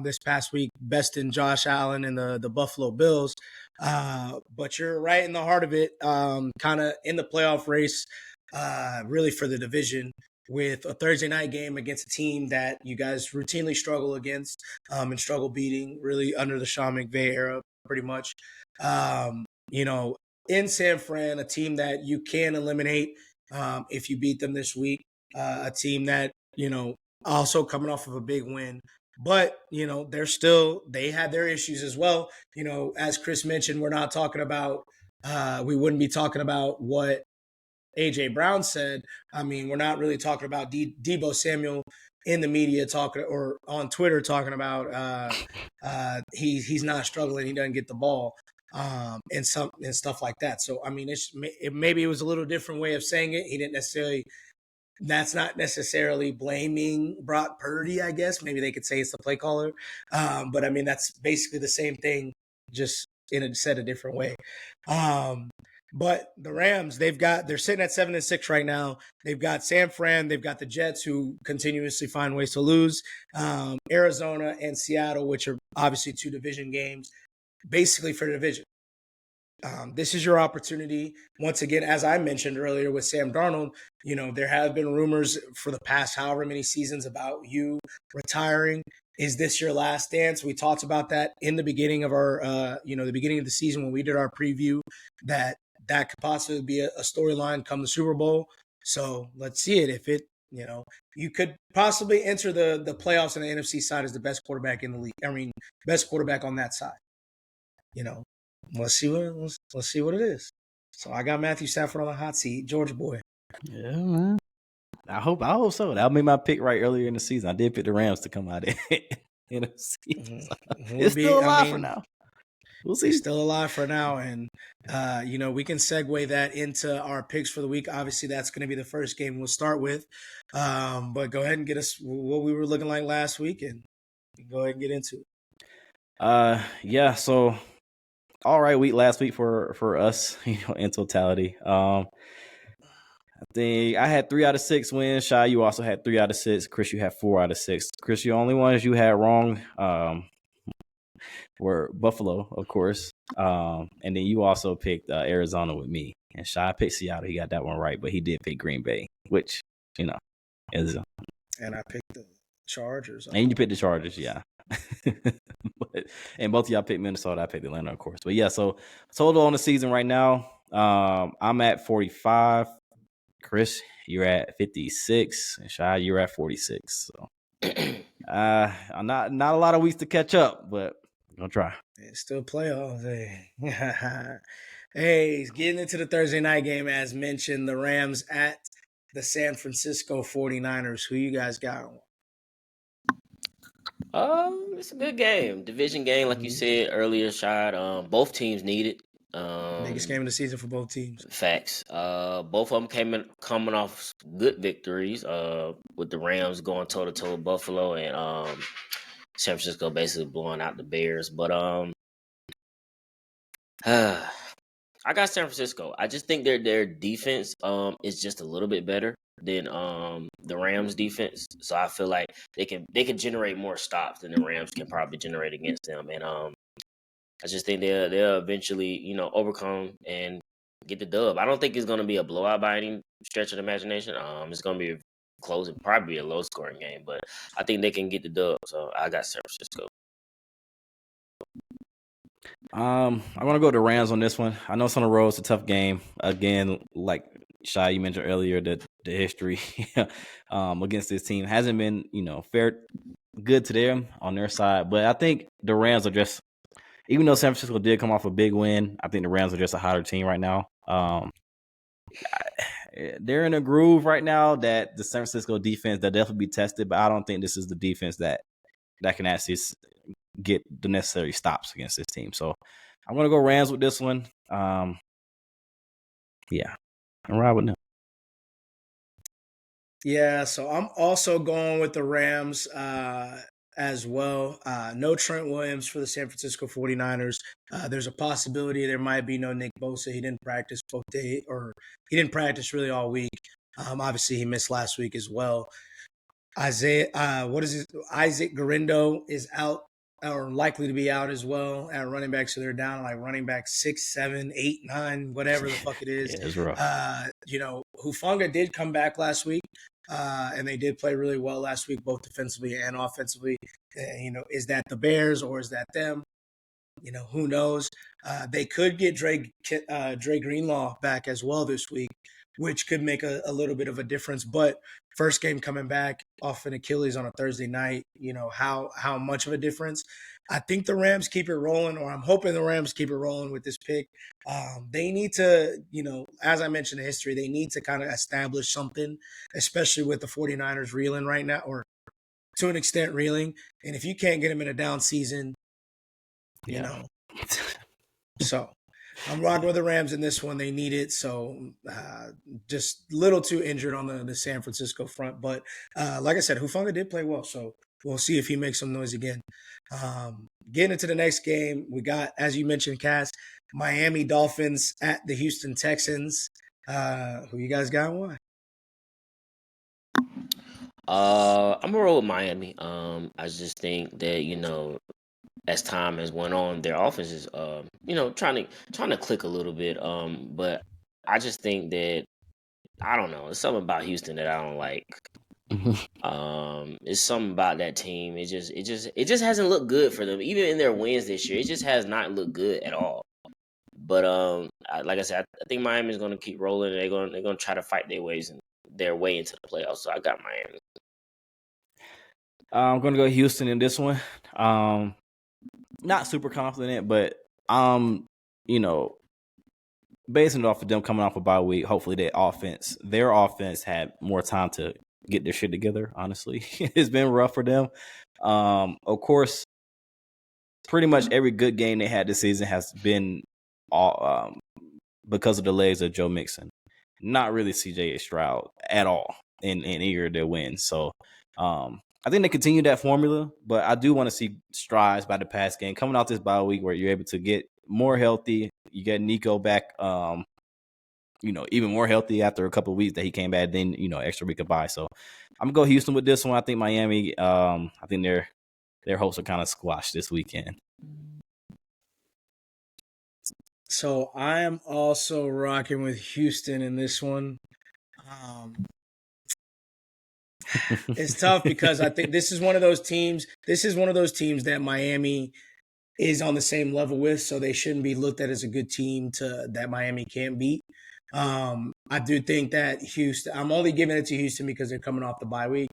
this past week, besting Josh Allen and the Buffalo Bills. But you're right in the heart of it, kind of in the playoff race, really for the division, with a Thursday night game against a team that you guys routinely struggle against and struggle beating, really under the Sean McVay era, pretty much. In San Fran, a team that you can eliminate if you beat them this week, a team that, also coming off of a big win. But, they had their issues as well. As Chris mentioned, we're not talking about, we wouldn't be talking about what A.J. Brown said. I mean, we're not really talking about Deebo Samuel in the media talking or on Twitter talking about he's not struggling, he doesn't get the ball and stuff like that. So, I mean, maybe it was a little different way of saying it. He didn't necessarily. That's not necessarily blaming Brock Purdy, I guess. Maybe they could say it's the play caller. But, I mean, that's basically the same thing, just said a different way. But the Rams, they're sitting at 7-6 right now. They've got San Fran. They've got the Jets, who continuously find ways to lose. Arizona and Seattle, which are obviously 2 division games, basically for the division. This is your opportunity. Once again, as I mentioned earlier with Sam Darnold, there have been rumors for the past however many seasons about you retiring. Is this your last dance? We talked about that in the beginning of our, the beginning of the season when we did our preview, that could possibly be a storyline come the Super Bowl. So let's see it. If you could possibly enter the playoffs on the NFC side as the best quarterback in the league. I mean, best quarterback on that side. Let's see what it is. So I got Matthew Stafford on the hot seat, Georgia boy. Yeah, man. I hope so. That'll be my pick right earlier in the season. I did pick the Rams to come out in NFC. So it's still alive for now. We'll see. It's still alive for now, and we can segue that into our picks for the week. Obviously, that's going to be the first game we'll start with. But go ahead and get us what we were looking like last week, and go ahead and get into it. Yeah. So. All right, week last week for us, in totality. I think I had 3 out of 6 wins. Shy, you also had 3 out of 6. Chris, you had 4 out of 6. Chris, the only ones you had wrong were Buffalo, of course, and then you also picked Arizona with me. And Shy picked Seattle. He got that one right, but he did pick Green Bay, which is. And I picked the Chargers. And you picked the Chargers, yeah. And both of y'all picked Minnesota. I picked Atlanta, of course. But yeah, so total on the season right now, I'm at 45. Chris, you're at 56, and Shy, you're at 46. So, I'm not a lot of weeks to catch up, but I'm gonna try. It's still playoffs. Hey, getting into the Thursday night game, as mentioned, the Rams at the San Francisco 49ers. Who you guys got? It's a good game, division game, like you said earlier, Shad. Both teams need it. Biggest game of the season for both teams. Facts. Both of them coming off good victories. With the Rams going toe to toe with Buffalo and San Francisco basically blowing out the Bears. But I got San Francisco. I just think their defense is just a little bit better. than the Rams defense. So I feel like they can generate more stops than the Rams can probably generate against them. And I just think they'll eventually, overcome and get the dub. I don't think it's gonna be a blowout by any stretch of the imagination. It's gonna be close and probably a low scoring game, but I think they can get the dub. So I got San Francisco. I'm gonna go to Rams on this one. I know it's on the road. It's a tough game. Again, like Shai, you mentioned earlier, the history against this team hasn't been, fair good to them on their side. But I think the Rams are just, even though San Francisco did come off a big win, I think the Rams are just a hotter team right now. They're in a groove right now that the San Francisco defense, they'll definitely be tested, but I don't think this is the defense that can actually get the necessary stops against this team. So I'm going to go Rams with this one. Yeah, I'm right with them. Yeah, so I'm also going with the Rams as well. No Trent Williams for the San Francisco 49ers. There's a possibility there might be no Nick Bosa. He didn't practice he didn't practice really all week. Obviously, he missed last week as well. Isaac Garindo is out or likely to be out as well at running back. So they're down like running back 6, 7, 8, 9, whatever the fuck it is. Yeah, it's rough. Hufanga did come back last week. And they did play really well last week, both defensively and offensively. Is that the Bears or is that them? Who knows? They could get Dre Greenlaw back as well this week, which could make a little bit of a difference. But first game coming back off an Achilles on a Thursday night, how much of a difference? I think the Rams keep it rolling, or I'm hoping the Rams keep it rolling with this pick. They need to, as I mentioned in history, they need to kind of establish something, especially with the 49ers reeling right now, or to an extent reeling. And if you can't get them in a down season, So I'm rocking with the Rams in this one. They need it. So just a little too injured on the San Francisco front. But like I said, Hufanga did play well. So we'll see if he makes some noise again. Getting into the next game, we got, as you mentioned, Cass, Miami Dolphins at the Houston Texans. Who you guys got and why? I'm gonna roll with Miami. I just think that as time has went on, their offense is trying to click a little bit. But I just think that I don't know. It's something about Houston that I don't like. It's something about that team. It just hasn't looked good for them. Even in their wins this year, it just has not looked good at all. But like I said, I think Miami's going to keep rolling. They're going to try to fight their way into the playoffs. So I got Miami. I'm going to go Houston in this one. Not super confident, but basing it off of them coming off a bye week, hopefully their offense had more time to get their shit together. Honestly, it's been rough for them. Of course, pretty much every good game they had this season has been all because of the legs of Joe Mixon. Not really CJ Stroud at all in either of their wins. So I think they continue that formula, but I do want to see strides by the pass game coming out this bye week where you're able to get more healthy. You get Nico back, even more healthy after a couple of weeks that he came back. Then extra week of bye. So I'm gonna go Houston with this one. I think Miami. I think their hopes are kind of squashed this weekend. So I am also rocking with Houston in this one. It's tough because I think this is one of those teams. This is one of those teams that Miami is on the same level with, so they shouldn't be looked at as a good team that Miami can't beat. I do think that Houston. I'm only giving it to Houston because they're coming off the bye week.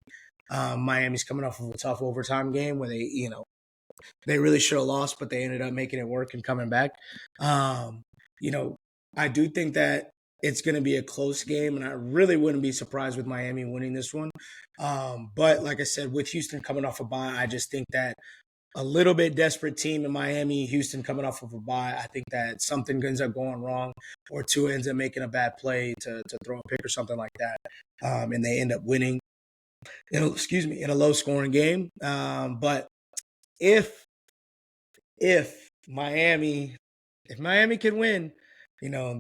Miami's coming off of a tough overtime game where they really should have lost, but they ended up making it work and coming back. I do think that it's going to be a close game, and I really wouldn't be surprised with Miami winning this one. But like I said, with Houston coming off a bye, I just think that a little bit desperate team in Miami, Houston coming off of a bye, I think that something ends up going wrong or Tua ends up making a bad play to throw a pick or something like that, and they end up winning in a low-scoring game. But if Miami can win,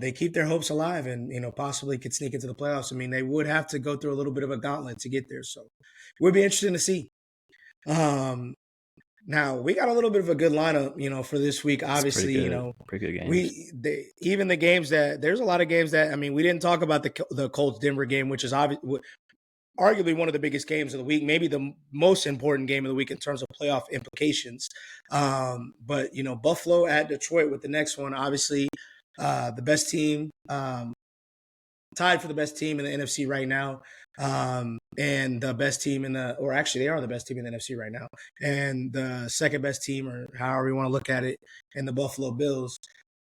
they keep their hopes alive and, possibly could sneak into the playoffs. I mean, they would have to go through a little bit of a gauntlet to get there. So it would be interesting to see. Now we got a little bit of a good lineup, for this week. Obviously, pretty good games. Even the games that there's a lot of games that, I mean, we didn't talk about the Colts Denver game, which is arguably one of the biggest games of the week, maybe the most important game of the week in terms of playoff implications. But Buffalo at Detroit with the next one, obviously, the best team, tied for the best team in the NFC right now. And the best team they are the best team in the NFC right now. And the second best team, or however you want to look at it, in the Buffalo Bills.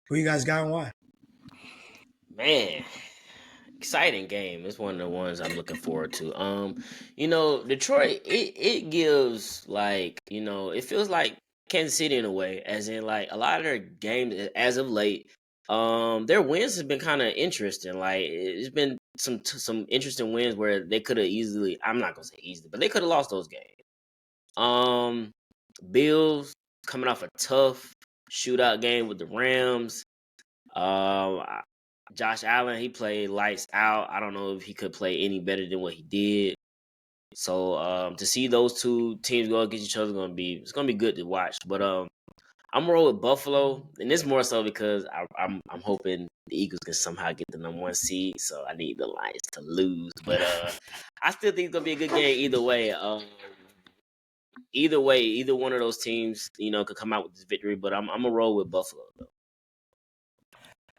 Who you guys got and why? Man, exciting game. It's one of the ones I'm looking forward to. Detroit, it gives it feels like Kansas City in a way, as in like a lot of their games as of late. Their wins have been kind of interesting. Like it's been some interesting wins where they could have easily. I'm not gonna say easily, but they could have lost those games. Bills coming off a tough shootout game with the Rams. Josh Allen, he played lights out. I don't know if he could play any better than what he did. So to see those two teams go against each other it's gonna be good to watch. But I'm gonna roll with Buffalo, and this more so because I'm hoping the Eagles can somehow get the number 1 seed. So I need the Lions to lose, but I still think it's gonna be a good game either way. Either one of those teams, could come out with this victory. But I'm gonna roll with Buffalo though.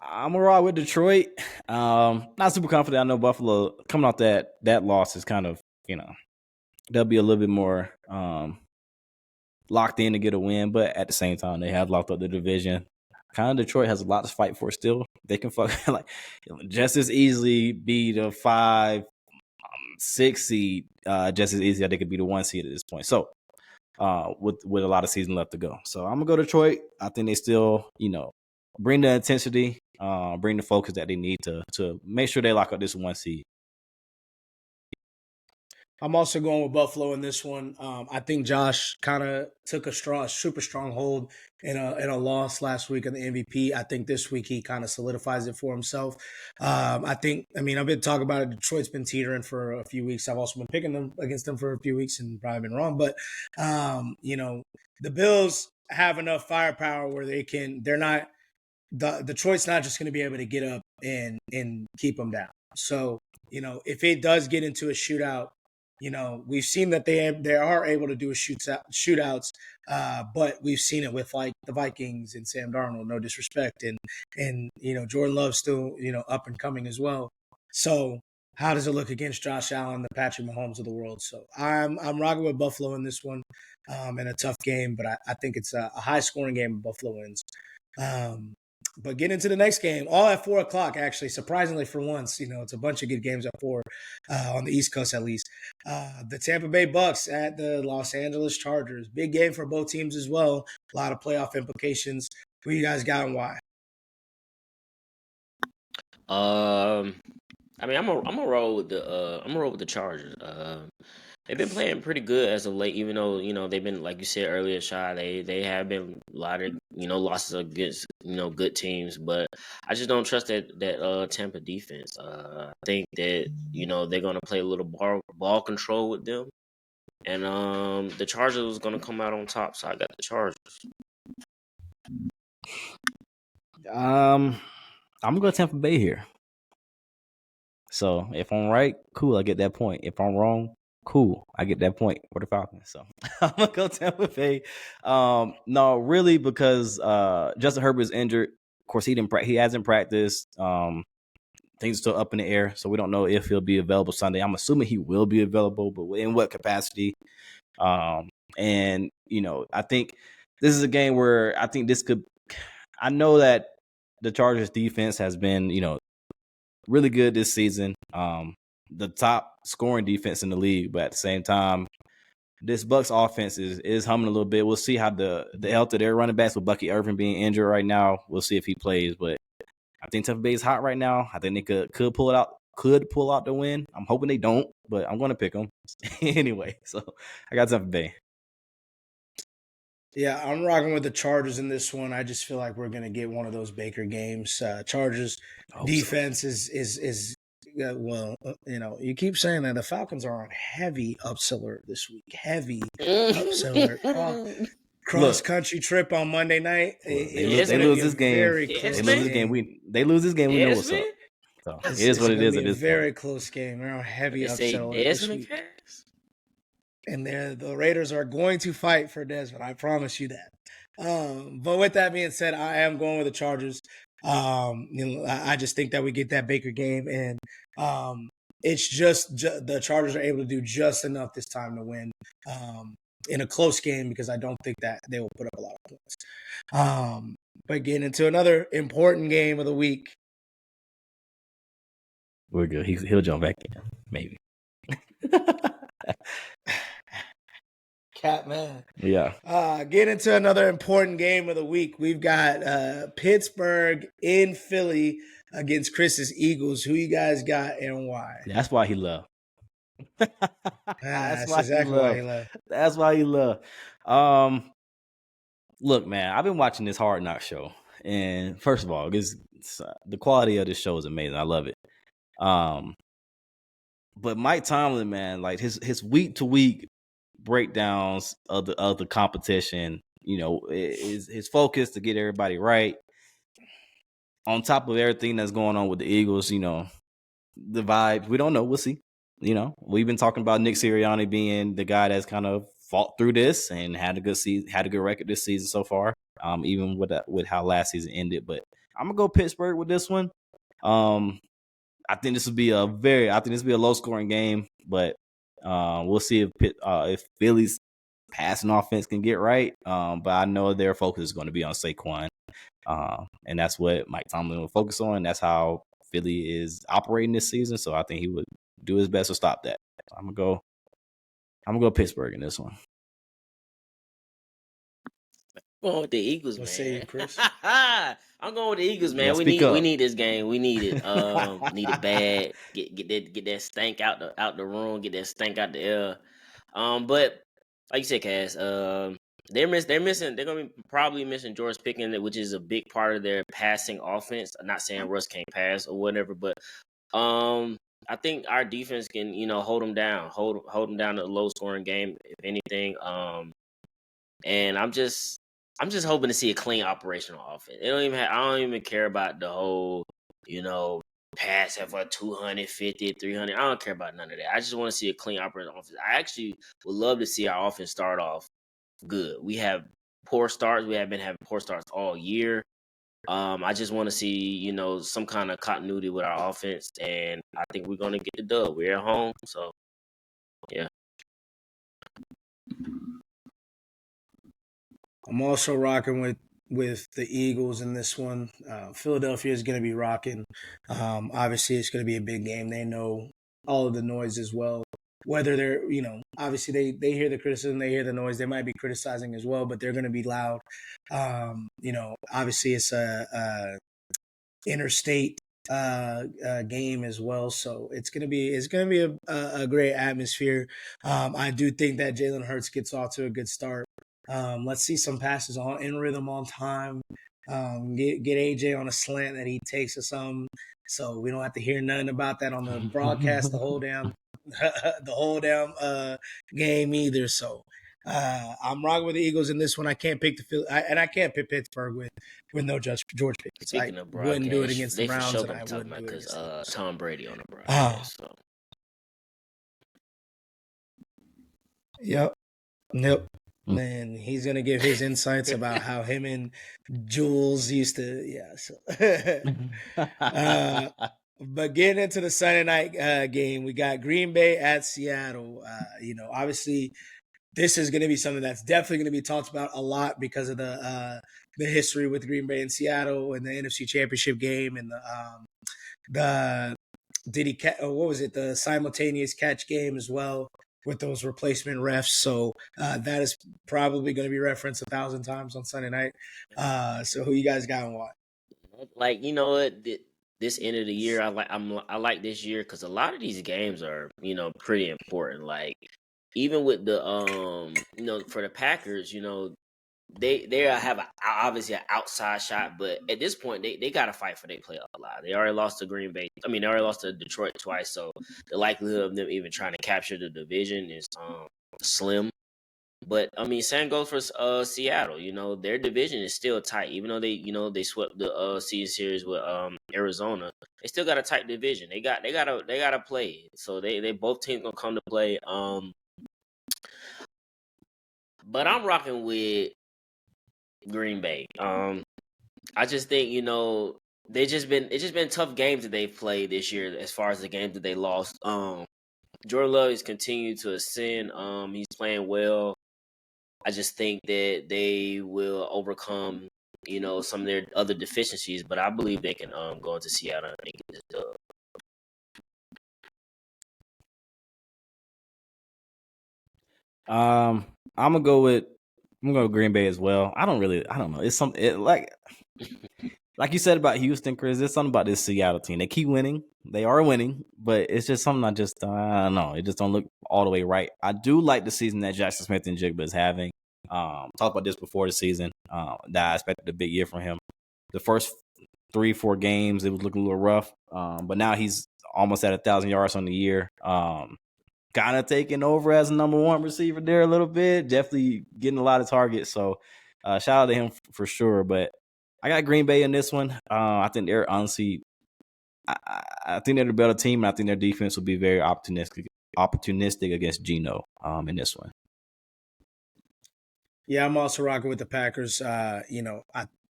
I'm gonna ride with Detroit. Not super confident. I know Buffalo coming off that loss is kind of they'll be a little bit more locked in to get a win, but at the same time they have locked up the division. Kind of Detroit has a lot to fight for still. They can just as easily be the 5-6 seed, just as easy as they could be the 1 seed at this point. So with a lot of season left to go. So I'm gonna go Detroit. I think they still, bring the intensity, bring the focus that they need to make sure they lock up this 1 seed. I'm also going with Buffalo in this one. I think Josh kind of took a super strong hold in a loss last week in the MVP. I think this week he kind of solidifies it for himself. I've been talking about it. Detroit's been teetering for a few weeks. I've also been picking them against them for a few weeks and probably been wrong. But, the Bills have enough firepower where they're not, Detroit's not just going to be able to get up and keep them down. So, if it does get into a shootout, we've seen that they are able to do shootouts, but we've seen it with like the Vikings and Sam Darnold, no disrespect, and Jordan Love's still up and coming as well. So how does it look against Josh Allen, the Patrick Mahomes of the world? So I'm rocking with Buffalo in this one, in a tough game, but I think it's a high scoring game. Buffalo wins. But get into the next game, all at 4:00, actually, surprisingly for once. It's a bunch of good games at 4 on the East Coast, at least. The Tampa Bay Bucks at the Los Angeles Chargers. Big game for both teams as well. A lot of playoff implications. Who you guys got and why? I'm gonna roll with the Chargers. They've been playing pretty good as of late, even though they've been, like you said earlier, Shy. They have been a lot of losses against good teams, but I just don't trust that Tampa defense. I think that they're gonna play a little ball control with them, and the Chargers was gonna come out on top, so I got the Chargers. I'm gonna go Tampa Bay here. So if I'm right, cool, I get that point. If I'm wrong, cool, I get that point for the Falcons. So I'm gonna go Tampa Bay. No, really, because Justin Herbert's injured. Of course, he hasn't practiced. Things are still up in the air, so we don't know if he'll be available Sunday. I'm assuming he will be available, but in what capacity? And I think this is a game where I think this could. I know that the Chargers defense has been, really good this season. The top scoring defense in the league, but at the same time, this Bucs offense is humming a little bit. We'll see how the health of their running backs with Bucky Irvin being injured right now. We'll see if he plays, but I think Tampa Bay is hot right now. I think they could pull out the win. I'm hoping they don't, but I'm going to pick them anyway. So I got Tampa Bay. Yeah, I'm rocking with the Chargers in this one. I just feel like we're gonna get one of those Baker games. Chargers defense is you keep saying that the Falcons are on heavy ups alert this week. Heavy ups alert. Cross Look, country trip on Monday night. they It's Yes, they gonna man. lose be a this game. very Yes, They close lose man. this game. game. They lose this game. We know Yes, what's up. man. So It's, it is it's what it gonna is be at a this point. very close game. They're on heavy They say upset alert this Desmond week. Harris. And the Raiders are going to fight for Desmond. I promise you that. But with that being said, I am going with the Chargers. I just think that we get that Baker game, and it's just the Chargers are able to do just enough this time to win in a close game because I don't think that they will put up a lot of points. But getting into another important game of the week. We're good. He'll jump back in, maybe. Cat man. Yeah. Get into another important game of the week. We've got Pittsburgh in Philly against Chris's Eagles. Who you guys got and why? That's why he left. That's exactly why he left. That's why he left. Look, man, I've been watching this Hard Knock show, and first of all, the quality of this show is amazing. I love it. But Mike Tomlin, man, like his week to week breakdowns of the competition, is his focus to get everybody right. On top of everything that's going on with the Eagles, the vibe, we don't know. We'll see. We've been talking about Nick Sirianni being the guy that's kind of fought through this and had a good record this season so far. Even with how last season ended, but I'm gonna go Pittsburgh with this one. I think this will be a low scoring game, but we'll see if Philly's passing offense can get right. But I know their focus is going to be on Saquon, and that's what Mike Tomlin will focus on. That's how Philly is operating this season. So I think he would do his best to stop that. I'm gonna go Pittsburgh in this one. Going with the Eagles, What man. say you, Chris? I'm going with the Eagles, man. Yeah, we need this game. We need it. Need it bad. Get that stank out the room. Get that stank out the air. But like you said, Cass, they're missing. They're gonna be probably missing George Pickens, which is a big part of their passing offense. I'm not saying Russ can't pass or whatever, but I think our defense can hold them down, hold them down to a low scoring game, if anything. And I'm just hoping to see a clean operational offense. I don't even care about the whole, passing for 250, 300. I don't care about none of that. I just want to see a clean operational offense. I actually would love to see our offense start off good. We have poor starts. We have been having poor starts all year. I just want to see, some kind of continuity with our offense, and I think we're gonna get the dub. We're at home, so yeah. I'm also rocking with the Eagles in this one. Philadelphia is going to be rocking. Obviously, it's going to be a big game. They know all of the noise as well. Whether they're, obviously they hear the criticism, they hear the noise. They might be criticizing as well, but they're going to be loud. Obviously it's a interstate game as well, so it's gonna be a great atmosphere. I do think that Jalen Hurts gets off to a good start. Let's see some passes in rhythm on time. Get AJ on a slant that he takes or something, so we don't have to hear nothing about that on the broadcast the whole damn game either. So I'm rocking with the Eagles in this one. I can't pick I can't pick Pittsburgh with no George Pickens. Speaking I of broadcast, wouldn't do it against the they for Browns, sure and I gonna talk wouldn't about do it because against Tom Brady on the broadcast. So. Yep. Man, he's gonna give his insights about how him and Jules used to. Yeah. So, but getting into the Sunday night game, we got Green Bay at Seattle. Obviously, this is going to be something that's definitely going to be talked about a lot because of the history with Green Bay and Seattle and the NFC Championship game and the did he what was it, the simultaneous catch game as well with those replacement refs. So that is probably going to be referenced 1,000 times on Sunday night. So who you guys got and why? Like, what? This end of the year, I like this year because a lot of these games are pretty important. Like even with the for the Packers, they have obviously an outside shot, but at this point they got to fight for their playoff life. They already lost to Green Bay. I mean, they already lost to Detroit twice, so the likelihood of them even trying to capture the division is slim. But I mean, same goes for Seattle. You know, their division is still tight, even though they swept the season series with Arizona. They still got a tight division. They gotta play. So they both teams gonna come to play. But I'm rocking with Green Bay. I just think it's just been tough games that they've played this year as far as the games that they lost. Jordan Love is continuing to ascend. He's playing well. I just think that they will overcome, some of their other deficiencies, but I believe they can go into Seattle and get this dub. I'm gonna go with Green Bay as well. I don't know. It's like you said about Houston, Chris. There's something about this Seattle team. They keep winning. They are winning, but it's just something I don't know. It just don't look all the way right. I do like the season that Jackson Smith and Jigba is having. Talked about this before the season. That I expected a big year from him. The first 3-4 games, it was looking a little rough. But now he's almost at 1,000 yards on the year. Kind of taking over as a number one receiver there a little bit. Definitely getting a lot of targets. So shout out to him for sure. But I got Green Bay in this one. I think they're honestly, I think they're the better team. And I think their defense will be very opportunistic against Geno in this one. Yeah, I'm also rocking with the Packers. I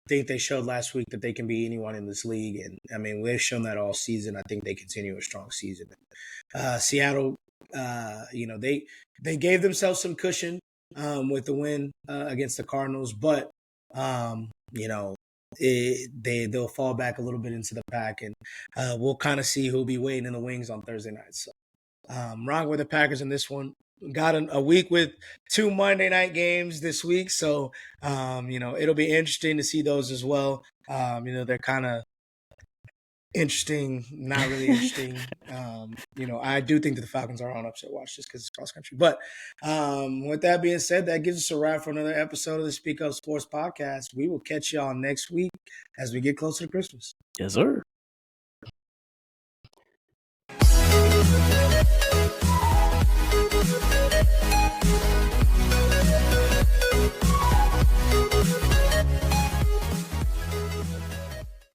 think they showed last week that they can beat anyone in this league. And, I mean, they've shown that all season. I think they continue a strong season. Seattle, they gave themselves some cushion with the win against the Cardinals. But, they'll fall back a little bit into the pack. And we'll kind of see who'll be waiting in the wings on Thursday night. So, rocking with the Packers in this one. Got a week with 2 Monday night games this week. So, it'll be interesting to see those as well. They're kind of interesting, not really interesting. I do think that the Falcons are on upset watch just because it's cross country. But with that being said, that gives us a wrap for another episode of the Speak Up Sports Podcast. We will catch y'all next week as we get closer to Christmas. Yes, sir.